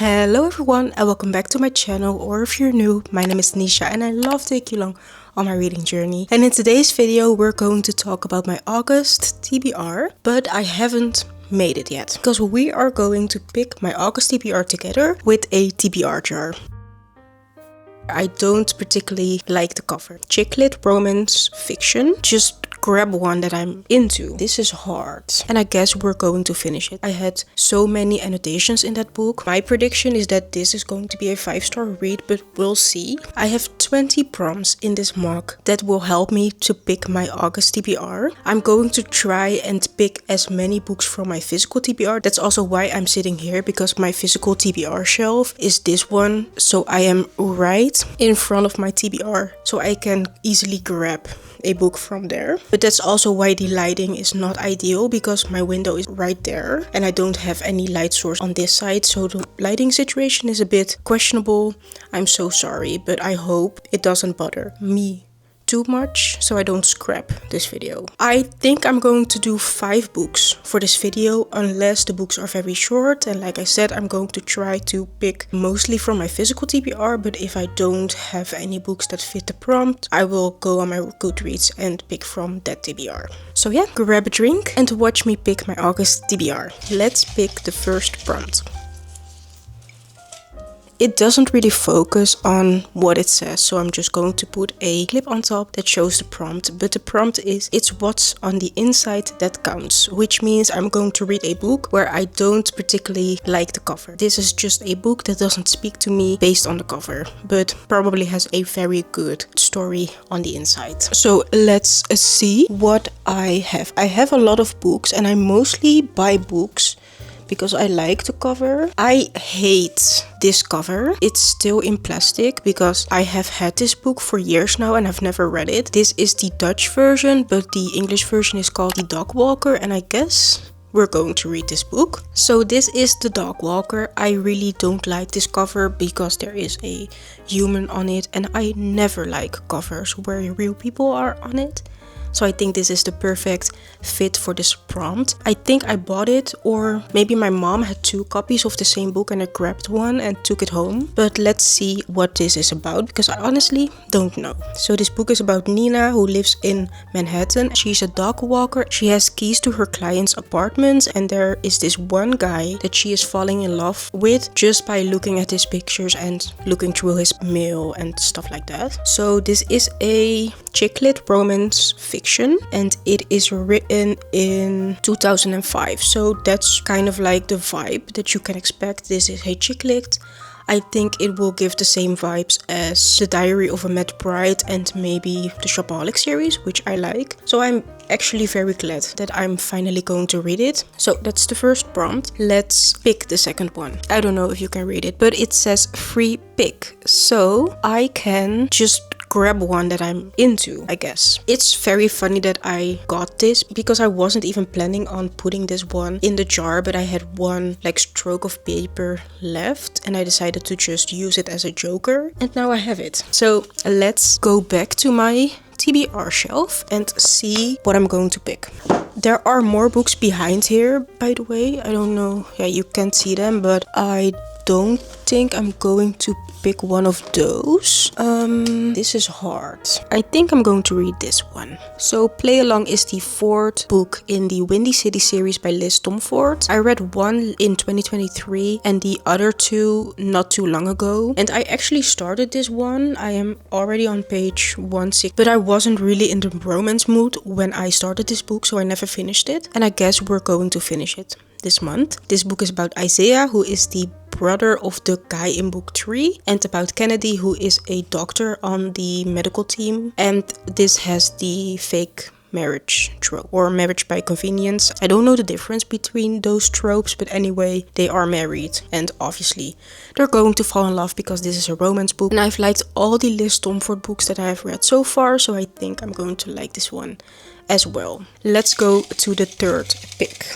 Hello everyone and welcome back to my channel, or if you're new, my name is Tanisha and I love to take you along on my reading journey. And in today's video we're going to talk about my August TBR, but I haven't made it yet because we are going to pick my August TBR together with a TBR jar. I don't particularly like the cover. Chick lit, romance, fiction. Just grab one that I'm into. This is hard. And I guess we're going to finish it. I had so many annotations in that book. My prediction is that this is going to be a 5-star read, but we'll see. I have 20 prompts in this mug that will help me to pick my August TBR. I'm going to try and pick as many books from my physical TBR. That's also why I'm sitting here, because my physical TBR shelf is this one. So I am right in front of my TBR, so I can easily grab a book from there. But that's also why the lighting is not ideal, because my window is right there and I don't have any light source on this side, so the lighting situation is a bit questionable. I'm so sorry, but I hope it doesn't bother me too much so I don't scrap this video. I think I'm going to do 5 books for this video, unless the books are very short, and like I said, I'm going to try to pick mostly from my physical TBR, but if I don't have any books that fit the prompt, I will go on my Goodreads and pick from that TBR. So yeah, grab a drink and watch me pick my August TBR. Let's pick the first prompt. It doesn't really focus on what it says, so I'm just going to put a clip on top that shows the prompt. But the prompt is, it's what's on the inside that counts, which means I'm going to read a book where I don't particularly like the cover. This is just a book that doesn't speak to me based on the cover, but probably has a very good story on the inside. So let's see what I have. I have a lot of books and I mostly buy books because I like the cover. I hate this cover. It's still in plastic because I have had this book for years now and I've never read it. This is the Dutch version, but the English version is called The Dog Walker, and I guess we're going to read this book. So this is The Dog Walker. I really don't like this cover because there is a human on it, and I never like covers where real people are on it. So I think this is the perfect fit for this prompt. I think I bought it, or maybe my mom had 2 copies of the same book and I grabbed one and took it home. But let's see what this is about, because I honestly don't know. So this book is about Nina, who lives in Manhattan. She's a dog walker. She has keys to her clients' apartments, and there is this one guy that she is falling in love with just by looking at his pictures and looking through his mail and stuff like that. So this is a chick lit romance fiction, and it is written in 2005, so that's kind of like the vibe that you can expect. This is a chick lit. I think it will give the same vibes as The Diary of a Mad Bride and maybe the Shopaholic series, which I like. So I'm actually very glad that I'm finally going to read it. So that's the first prompt. Let's pick the second one. I don't know if you can read it, but it says free pick. So I can just grab one that I'm into, I guess. It's very funny that I got this because I wasn't even planning on putting this one in the jar, but I had one like stroke of paper left and I decided to just use it as a joker, and now I have it. So let's go back to my TBR shelf and see what I'm going to pick. There are more books behind here, by the way. I don't know, yeah, you can't see them, but I don't think I'm going to pick one of those. This is hard. I think I'm going to read this one. So Play Along is the 4th book in the Windy City series by Liz Tomford. I read one in 2023 and the other 2 not too long ago. And I actually started this one. I am already on page 16, but I wasn't really in the romance mood when I started this book, so I never finished it. And I guess we're going to finish it this month. This book is about Isaiah, who is the brother of the guy in book 3, and about Kennedy, who is a doctor on the medical team. And this has the fake marriage trope, or marriage by convenience. I don't know the difference between those tropes, but anyway, they are married and obviously they're going to fall in love because this is a romance book. And I've liked all the Liz Tomford books that I have read so far, so I think I'm going to like this one as well. Let's go to the third pick.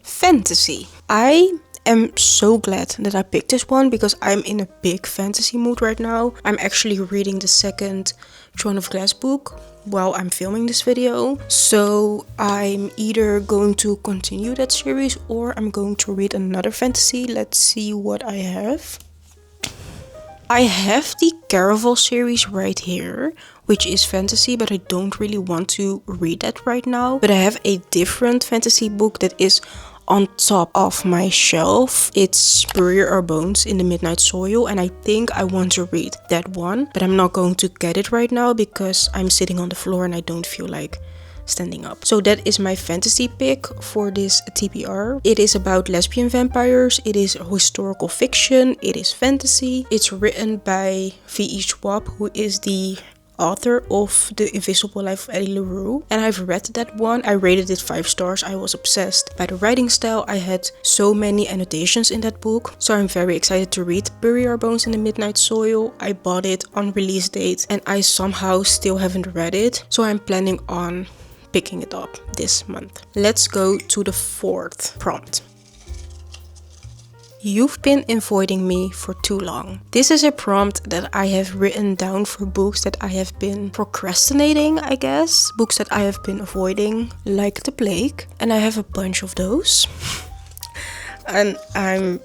Fantasy. I am so glad that I picked this one because I'm in a big fantasy mood right now. I'm actually reading the second Throne of Glass book while I'm filming this video. So I'm either going to continue that series or I'm going to read another fantasy. Let's see what I have. I have the Caraval series right here, which is fantasy, but I don't really want to read that right now. But I have a different fantasy book that is on top of my shelf. It's Burial Our Bones in the Midnight Soil, and I think I want to read that one, but I'm not going to get it right now because I'm sitting on the floor and I don't feel like standing up. So that is my fantasy pick for this TBR. It is about lesbian vampires. It is historical fiction. It is fantasy. It's written by V.E. Schwab, who is the author of The Invisible Life of Eddie LaRue, and I've read that one. I rated it 5 stars. I was obsessed by the writing style. I had so many annotations in that book, so I'm very excited to read Bury Our Bones in the Midnight Soil. I bought it on release date and I somehow still haven't read it, so I'm planning on picking it up this month. Let's go to the 4th prompt. You've been avoiding me for too long. This is a prompt that I have written down for books that I have been procrastinating, I guess. Books that I have been avoiding like the plague. And I have a bunch of those. And I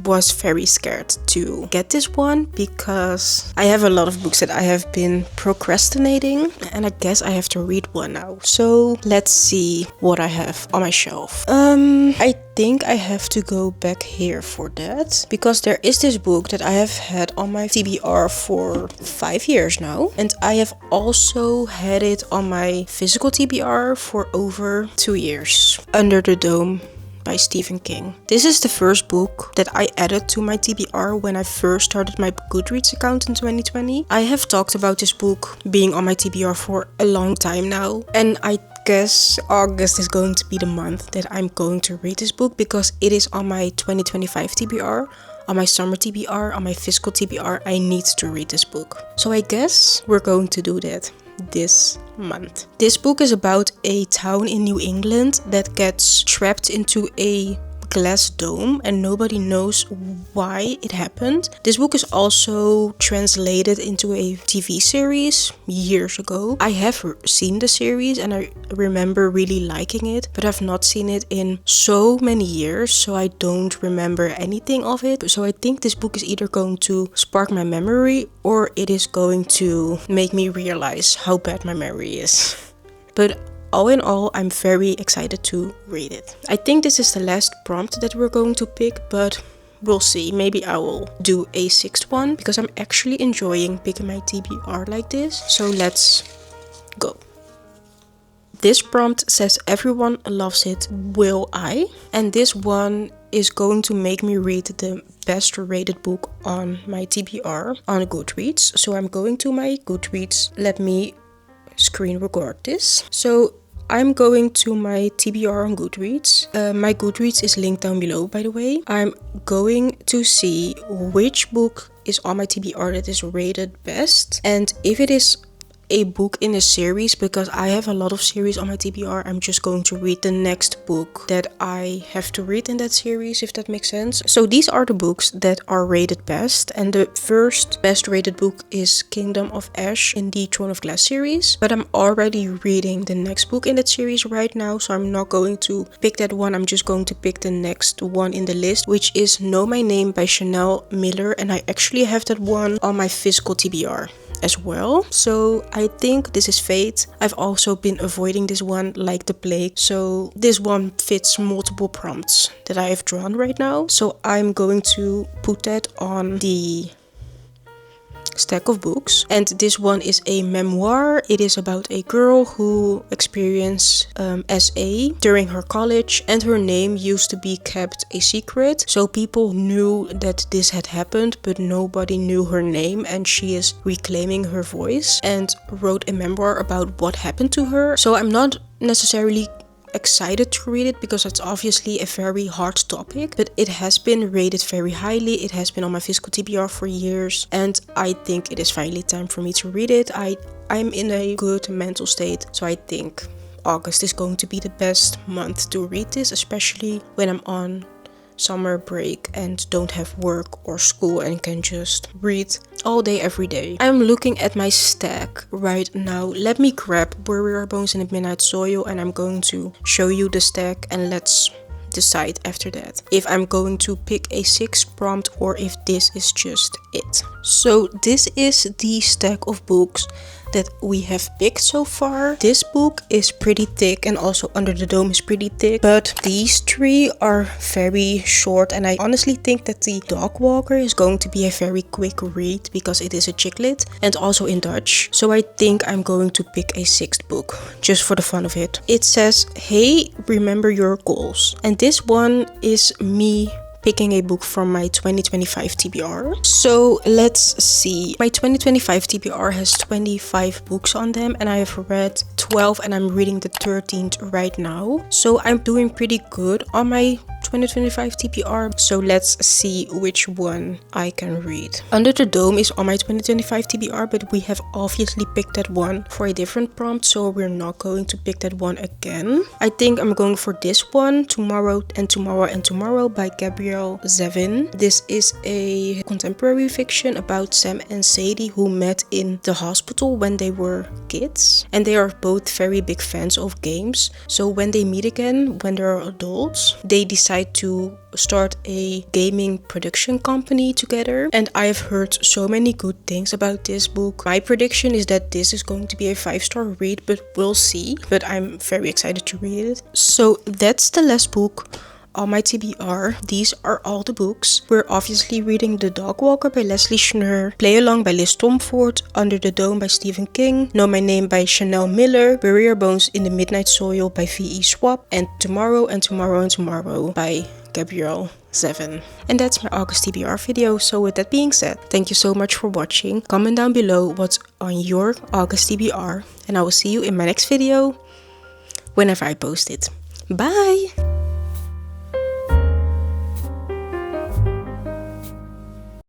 was very scared to get this one because I have a lot of books that I have been procrastinating and I guess I have to read one now. So let's see what I have on my shelf. I think I have to go back here for that because there is this book that I have had on my TBR for 5 years now, and I have also had it on my physical TBR for over 2 years. Under the Dome by Stephen King. This is the first book that I added to my TBR when I first started my Goodreads account in 2020. I have talked about this book being on my TBR for a long time now, and I guess August is going to be the month that I'm going to read this book because it is on my 2025 TBR, on my summer TBR, on my physical TBR. I need to read this book. So I guess we're going to do that this month. This book is about a town in New England that gets trapped into a glass dome and nobody knows why it happened. This book is also translated into a TV series years ago. I have seen the series and I remember really liking it, but I've not seen it in so many years, so I don't remember anything of it. So I think this book is either going to spark my memory or it is going to make me realize how bad my memory is. But all in all, I'm very excited to read it. I think this is the last prompt that we're going to pick, but we'll see. Maybe I will do a 6th one because I'm actually enjoying picking my TBR like this. So let's go. This prompt says everyone loves it, will I? And this one is going to make me read the best rated book on my TBR on Goodreads. So I'm going to my Goodreads. Let me screen record this. So I'm going to my TBR on Goodreads. My Goodreads is linked down below, by the way. I'm going to see which book is on my TBR that is rated best, and if it is a book in a series, because I have a lot of series on my TBR, I'm just going to read the next book that I have to read in that series, if that makes sense. So these are the books that are rated best, and the first best rated book is Kingdom of Ash in the Throne of Glass series, but I'm already reading the next book in that series right now, so I'm not going to pick that one. I'm just going to pick the next one in the list, which is Know My Name by Chanel Miller, and I actually have that one on my physical TBR as well. So I think this is fate. I've also been avoiding this one like the plague, so this one fits multiple prompts that I have drawn right now. So I'm going to put that on the stack of books, and this one is a memoir. It is about a girl who experienced SA during her college, and her name used to be kept a secret, so people knew that this had happened, but nobody knew her name, and she is reclaiming her voice and wrote a memoir about what happened to her. So I'm not necessarily excited to read it because it's obviously a very hard topic, but it has been rated very highly. It has been on my physical TBR for years, and I think it is finally time for me to read it. I'm in a good mental state, so I think August is going to be the best month to read this, especially when I'm on summer break and don't have work or school and can just read all day every day. I'm looking at my stack right now. Let me grab Warrior Bones in the Midnight Soil and I'm going to show you the stack, and let's decide after that if I'm going to pick a 6th prompt or if this is just it. So this is the stack of books that we have picked so far. This book is pretty thick and also Under the Dome is pretty thick, but these 3 are very short, and I honestly think that the Dog Walker is going to be a very quick read because it is a chicklet and also in Dutch. So I think I'm going to pick a 6th book just for the fun of it. It says, hey, remember your goals. And this one is me picking a book from my 2025 TBR. So let's see. My 2025 TBR has 25 books on them and I have read 12 and I'm reading the 13th right now. So I'm doing pretty good on my 2025 TBR. So let's see which one I can read. Under the Dome is on my 2025 TBR, but we have obviously picked that one for a different prompt, so we're not going to pick that one again. I think I'm going for this one, Tomorrow and Tomorrow and Tomorrow by Gabrielle Zevin. This is a contemporary fiction about Sam and Sadie who met in the hospital when they were kids, and they are both very big fans of games. So when they meet again when they're adults, they decide to start a gaming production company together, and I've heard so many good things about this book. My prediction is that this is going to be a 5-star read, but we'll see. But I'm very excited to read it. So that's the last book on my TBR. These are all the books. We're obviously reading The Dog Walker by Leslie Schnur, Play Along by Liz Tomford, Under the Dome by Stephen King, Know My Name by Chanel Miller, Warrior Bones in the Midnight Soil by V.E. Schwab, and Tomorrow and Tomorrow and Tomorrow by Gabrielle Zevin. And that's my August TBR video. So with that being said, thank you so much for watching. Comment down below what's on your August TBR, and I will see you in my next video whenever I post it. Bye!